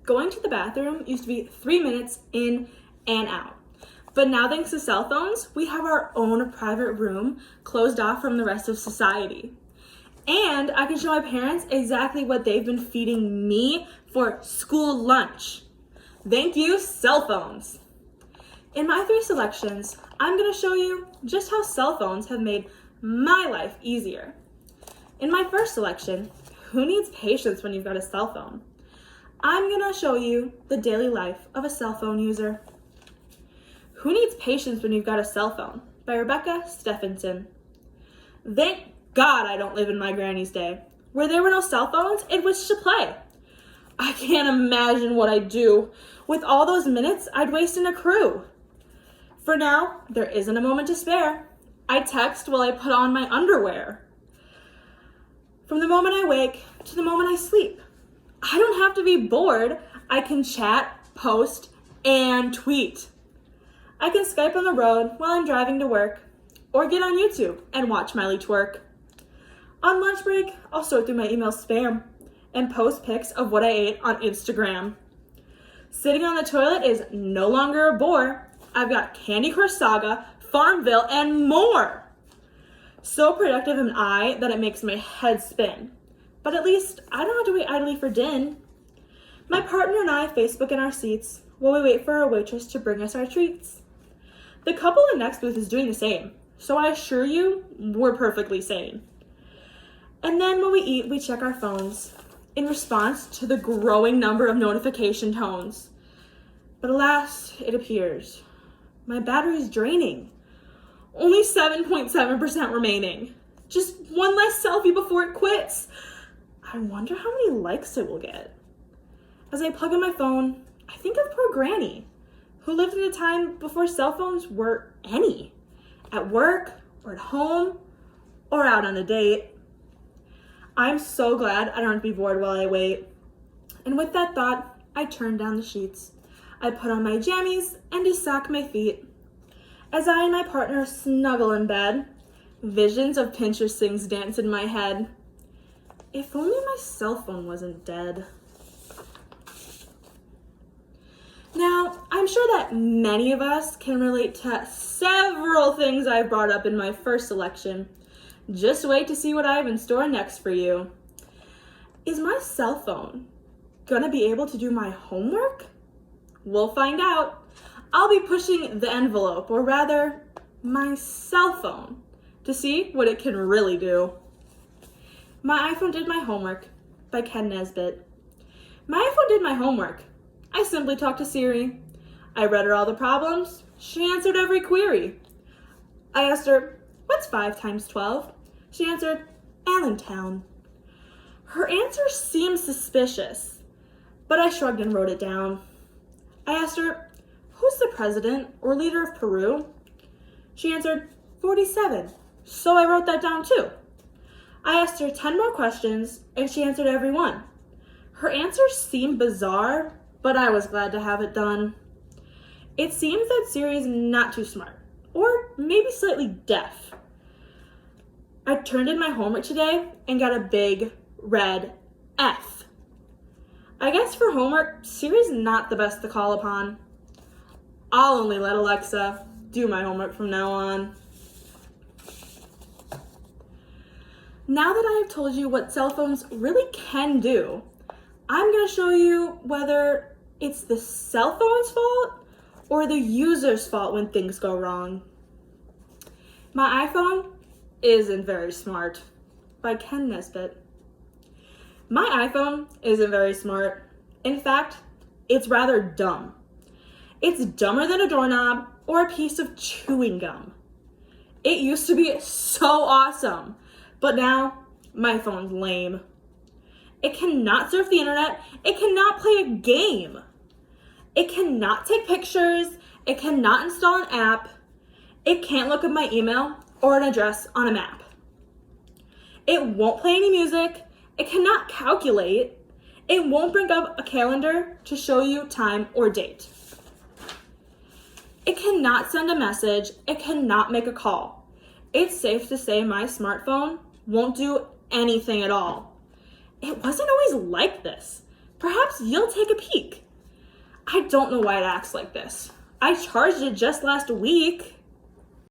going to the bathroom used to be 3 minutes in and out. But now, thanks to cell phones, we have our own private room closed off from the rest of society. And I can show my parents exactly what they've been feeding me for school lunch. Thank you, cell phones. In my 3 selections, I'm going to show you just how cell phones have made my life easier. In my first selection, who needs patience when you've got a cell phone? I'm going to show you the daily life of a cell phone user. Who Needs Patience When You've Got a Cell Phone? By Rebecca Stephenson. Thank God I don't live in my granny's day. Where there were no cell phones, it was to play. I can't imagine what I'd do with all those minutes I'd waste in a crew. For now, there isn't a moment to spare. I text while I put on my underwear. From the moment I wake to the moment I sleep. I don't have to be bored. I can chat, post, and tweet. I can Skype on the road while I'm driving to work, or get on YouTube and watch Miley twerk. On lunch break, I'll sort through my email spam and post pics of what I ate on Instagram. Sitting on the toilet is no longer a bore. I've got Candy Crush Saga, Farmville, and more. So productive am I that it makes my head spin. But at least I don't have to wait idly for din. My partner and I Facebook in our seats while we wait for our waitress to bring us our treats. The couple in the next booth is doing the same, so I assure you, we're perfectly sane. And then when we eat, we check our phones in response to the growing number of notification tones. But alas, it appears, my battery is draining. Only 7.7% remaining. Just one less selfie before it quits. I wonder how many likes it will get. As I plug in my phone, I think of poor Granny, who lived in a time before cell phones were any. At work, or at home, or out on a date. I'm so glad I don't have to be bored while I wait. And with that thought, I turn down the sheets. I put on my jammies and de-sock my feet. As I and my partner snuggle in bed, visions of Pinterest things dance in my head. If only my cell phone wasn't dead. Now, I'm sure that many of us can relate to several things I brought up in my first selection. Just wait to see what I have in store next for you. Is my cell phone gonna be able to do my homework? We'll find out. I'll be pushing the envelope, or rather, my cell phone, to see what it can really do. My iPhone Did My Homework by Ken Nesbitt. My iPhone did my homework. I simply talked to Siri. I read her all the problems. She answered every query. I asked her, what's 5 times 12? She answered, Allentown. Her answer seemed suspicious, but I shrugged and wrote it down. I asked her, who's the president or leader of Peru? She answered, 47. So I wrote that down too. I asked her 10 more questions, and she answered every one. Her answers seemed bizarre, but I was glad to have it done. It seems that Siri is not too smart, or maybe slightly deaf. I turned in my homework today and got a big red F. I guess for homework, Siri's not the best to call upon. I'll only let Alexa do my homework from now on. Now that I have told you what cell phones really can do, I'm going to show you whether it's the cell phone's fault or the user's fault when things go wrong. My iPhone isn't very smart, by Ken Nesbitt. My iPhone isn't very smart. In fact, it's rather dumb. It's dumber than a doorknob or a piece of chewing gum. It used to be so awesome, but now my phone's lame. It cannot surf the internet. It cannot play a game. It cannot take pictures. It cannot install an app. It can't look up my email or an address on a map. It won't play any music. It cannot calculate. It won't bring up a calendar to show you time or date. It cannot send a message. It cannot make a call. It's safe to say my smartphone won't do anything at all. It wasn't always like this. Perhaps you'll take a peek. I don't know why it acts like this. I charged it just last week.